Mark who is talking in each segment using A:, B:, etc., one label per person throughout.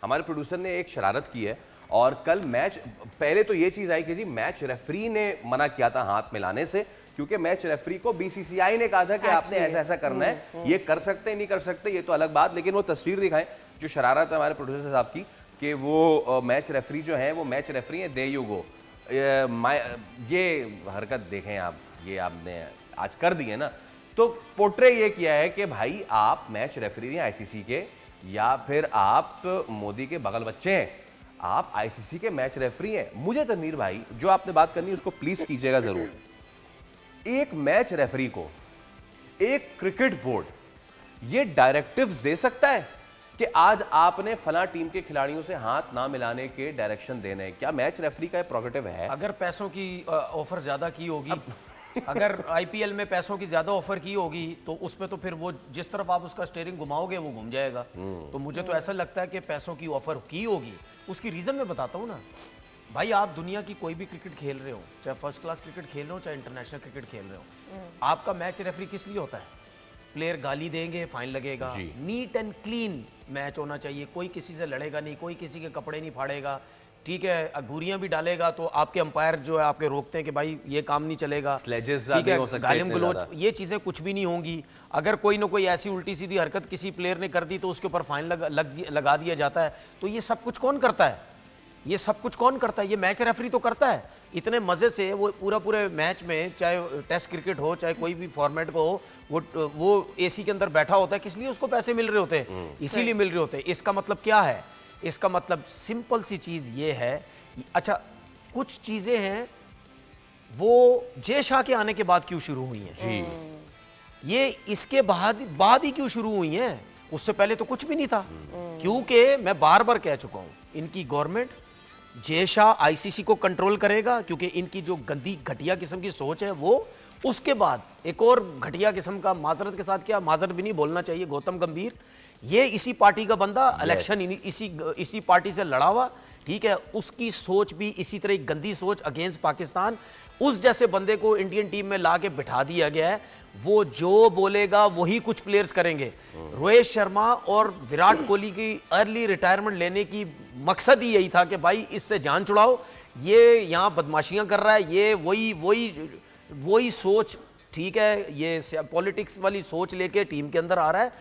A: हमारे प्रोड्यूसर ने एक शरारत की है और कल मैच, पहले तो ये चीज आई कि जी मैच रेफरी ने मना किया था हाथ मिलाने से, क्योंकि मैच रेफरी को बीसीसीआई ने कहा था कि आपने ऐसा ऐसा करना है, ये कर सकते हैं नहीं कर सकते ये तो अलग बात, लेकिन वो तस्वीर दिखाएं जो शरारत है हमारे प्रोड्यूसर साहब की कि वो मैच रेफरी जो है वो मैच रेफरी है, दे यू गो, ये हरकत देखें आप, ये आपने आज कर दी है ना, तो पोर्ट्रे ये किया है कि भाई आप मैच रेफरी हैं आईसीसी के, या फिर आप मोदी के बगल बच्चे हैं, आप आईसीसी के मैच रेफरी हैं। मुझे तनवीर भाई जो आपने बात करनी है उसको प्लीज कीजिएगा जरूर। एक मैच रेफरी को एक क्रिकेट बोर्ड ये डायरेक्टिव्स दे सकता है कि आज आपने फला टीम के खिलाड़ियों से हाथ ना मिलाने के डायरेक्शन देने हैं? क्या मैच रेफरी का प्रोगेटिव है?
B: अगर पैसों की ऑफर ज्यादा की होगी अगर आईपीएल में पैसों की ज्यादा ऑफर की होगी तो उसमें तो फिर वो जिस तरफ आप उसका स्टीयरिंग घुमाओगे वो घूम जाएगा। तो मुझे तो ऐसा लगता है कि पैसों की ऑफर की होगी। उसकी रीजन मैं बताता हूँ ना भाई, आप दुनिया की कोई भी क्रिकेट खेल रहे हो, चाहे फर्स्ट क्लास क्रिकेट खेल रहे हो चाहे इंटरनेशनल क्रिकेट खेल रहे हो, आपका मैच रेफरी किस लिए होता है? प्लेयर गाली देंगे, फाइन लगेगा, नीट एंड क्लीन मैच होना चाहिए, कोई किसी से लड़ेगा नहीं, कोई किसी के कपड़े नहीं फाड़ेगा, ठीक है, घूरियां भी डालेगा तो आपके अंपायर जो है आपके रोकते हैं कि भाई ये काम नहीं चलेगा, ठीक है, गालिम गलोच, ये चीजें कुछ भी नहीं होंगी। अगर कोई ना कोई ऐसी उल्टी सीधी हरकत किसी प्लेयर ने कर दी तो उसके ऊपर फाइन लगा दिया जाता है। तो ये सब कुछ कौन करता है? ये सब कुछ कौन करता है? ये मैच रेफरी तो करता है। इतने मजे से वो पूरे मैच में, चाहे टेस्ट क्रिकेट हो चाहे कोई भी फॉर्मेट को हो, वो एसी के अंदर बैठा होता है। किस लिए? उसको पैसे मिल रहे होते हैं, इसीलिए मिल रहे होते हैं। इसका मतलब क्या है? इसका मतलब सिंपल सी चीज ये है, अच्छा कुछ चीजें हैं वो जय शाह के आने के बाद क्यों शुरू हुई हैं जी, ये इसके बाद ही क्यों शुरू हुई हैं? उससे पहले तो कुछ भी नहीं था। क्योंकि मैं बार बार कह चुका हूं, इनकी गवर्नमेंट, जय शाह आईसीसी को कंट्रोल करेगा क्योंकि इनकी जो गंदी घटिया किस्म की सोच है वो, उसके बाद एक और घटिया किस्म का, माजरत के साथ क्या, माजरत भी नहीं बोलना चाहिए, गौतम गंभीर, ये इसी पार्टी का बंदा, इलेक्शन इसी पार्टी से लड़ा हुआ, ठीक है, उसकी सोच भी इसी तरह गंदी सोच अगेंस्ट पाकिस्तान, उस जैसे बंदे को इंडियन टीम में ला के बिठा दिया गया है। वो जो बोलेगा वही कुछ प्लेयर्स करेंगे। रोहित शर्मा और विराट कोहली की अर्ली रिटायरमेंट लेने की मकसद ही यही था कि भाई इससे जान छुड़ाओ, ये यहाँ बदमाशियां कर रहा है, ये वही सोच, ठीक है, ये पॉलिटिक्स वाली सोच लेके टीम के अंदर आ रहा है,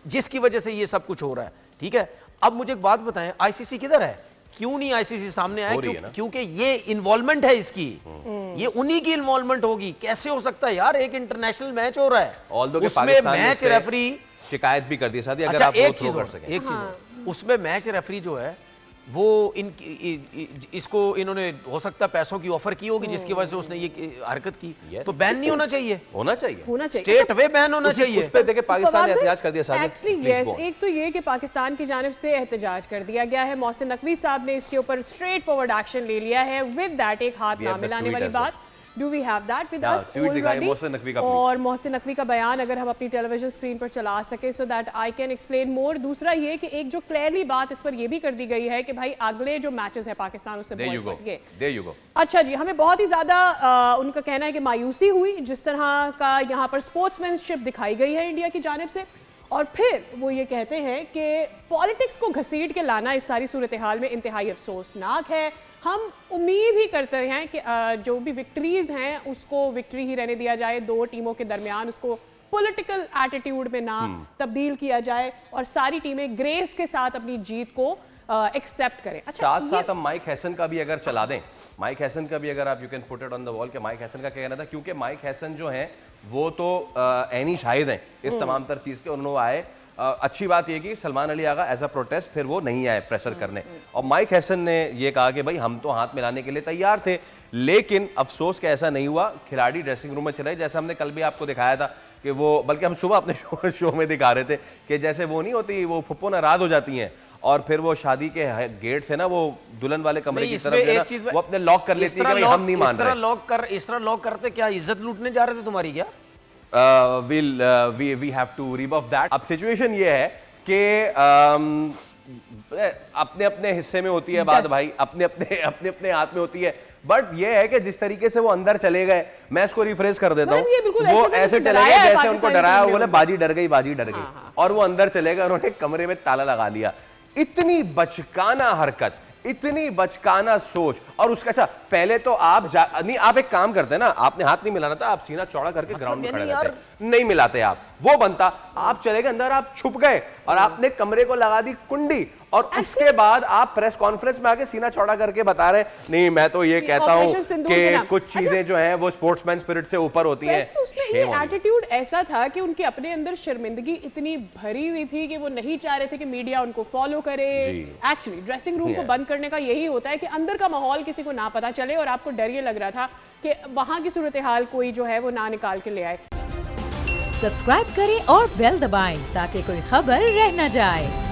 B: जिसकी वजह से ये सब कुछ हो रहा है, ठीक है। अब मुझे एक बात बताएं, आईसीसी किधर है? क्यों नहीं आईसीसी सामने आया? क्योंकि ये इन्वॉल्वमेंट है इसकी, ये उन्हीं की इन्वॉल्वमेंट होगी। कैसे हो सकता है यार, एक इंटरनेशनल मैच हो रहा है, उसमें मैच रेफरी
A: शिकायत भी कर दी साथी, अगर
B: अच्छा,
A: आप
B: एक चीज उसमें मैच रेफरी जो है वो इसको इन्होंने हो सकता है पैसों की ऑफर की होगी जिसकी वजह से उसने ये हरकत की। तो बैन नहीं होना चाहिए,
A: होना चाहिए
B: स्टेट वे बैन होना चाहिए।
A: उस पे देखिए पाकिस्तान ने एहतजाज कर दिया।
C: एक्चुअली यस, एक तो ये कि पाकिस्तान की जानिब से एहतजाज कर दिया गया है, मोहसिन नकवी साहब ने इसके ऊपर स्ट्रेट फॉरवर्ड एक्शन ले लिया है। विद दैट एक हाथ ना मिलाने वाली बात, do we have that with us already? और मोहसिन नकवी का बयान अगर हम अपनी टेलीविजन स्क्रीन पर चला सके so that I can explain more. दूसरा ये कि एक जो क्लियरली बात इस पर ये भी कर दी गई है कि भाई अगले जो मैचेस है पाकिस्तान उससे बहुत अच्छा जी, हमें बहुत ही ज्यादा उनका कहना है कि मायूसी हुई जिस तरह का यहाँ पर स्पोर्ट्समैनशिप दिखाई गई है इंडिया की जानिब से। और फिर वो ये कहते हैं कि पॉलिटिक्स को घसीट के लाना इस सारी सूरत हाल में इंतहाई अफसोसनाक है। हम उम्मीद ही करते हैं कि जो भी विक्ट्रीज हैं उसको विक्ट्री ही रहने दिया जाए, दो टीमों के दरमियान उसको पॉलिटिकल एटीट्यूड में ना तब्दील किया जाए और सारी टीमें ग्रेस के साथ अपनी जीत को एक्सेप्ट करें। अच्छा,
A: साथ हम माइक हैसन का भी अगर चला दें, माइक हैसन का भी अगर आप you can put it on the wall कि माइक हैसन का क्या कहना था, क्योंकि माइक हैसन जो है वो तो ऐनी शाहिद हैं इस तमाम तर चीज़ के। उन्होंने आए, अच्छी बात यह कि Salman Ali Agha as a protest फिर वो नहीं आए प्रेशर करने, और माइक हैसन ने ये कहा कि भाई हम तो हाथ मिलाने के लिए तैयार थे, लेकिन अफसोस कि ऐसा नहीं हुआ। खिलाड़ी ड्रेसिंग रूम में चले, जैसे हमने कल भी आपको दिखाया था कि वो, बल्कि हम सुबह अपने शो में दिखा रहे थे कि जैसे वो नहीं होती, वो फुप्पो नाराज हो जाती हैं और फिर वो शादी के गेट से ना वो दुल्हन वाले कमरे की तरफ वो अपने लॉक कर लेती है कि हम नहीं मान रहे।
B: इस तरह लॉक करते क्या इज्जत लूटने जा रहे थे तुम्हारी क्या?
A: we have to rebuff that। अब सिचुएशन ये है कि अपने अपने हिस्से में होती है बात भाई, अपने अपने हाथ में होती है, बट ये है कि जिस तरीके से वो अंदर चले गए, मैं इसको रिफ्रेश कर देता हूँ, वो ऐसे चले गए जैसे उनको डराया, वो बोले बाजी डर गई, और वो अंदर चले गए, उन्होंने कमरे में ताला लगा लिया। इतनी बचकाना हरकत, इतनी बचकाना सोच। और उसका अच्छा, पहले तो आप नहीं, आप एक काम करते ना, आपने हाथ नहीं मिलाना था, आप सीना चौड़ा करके ग्राउंड में खड़े रहते, नहीं मिलाते आप, वो बनता। आप चले गए अंदर, आप छुप गए और आपने कमरे को लगा दी कुंडी, और उसके बाद आप प्रेस कॉन्फ्रेंस में आके सीना चौड़ा करके बता रहे नहीं, मैं तो ये कहता हूं कि कुछ चीजें जो हैं वो स्पोर्ट्समैन स्पिरिट से ऊपर होती हैं।
C: ये एटीट्यूड ऐसा था कि उनके अपने अंदर शर्मिंदगी इतनी भरी हुई थी कि वो नहीं चाह रहे थे कि मीडिया उनको फॉलो करे। एक्चुअली ड्रेसिंग रूम को बंद करने का यही होता है कि अंदर का माहौल किसी को ना पता चले, और आपको डर ये लग रहा था कि वहां की सूरत हाल कोई जो है वो ना निकाल के ले आए।
D: सब्सक्राइब करें और बेल दबाएं ताकि कोई खबर रह न जाए।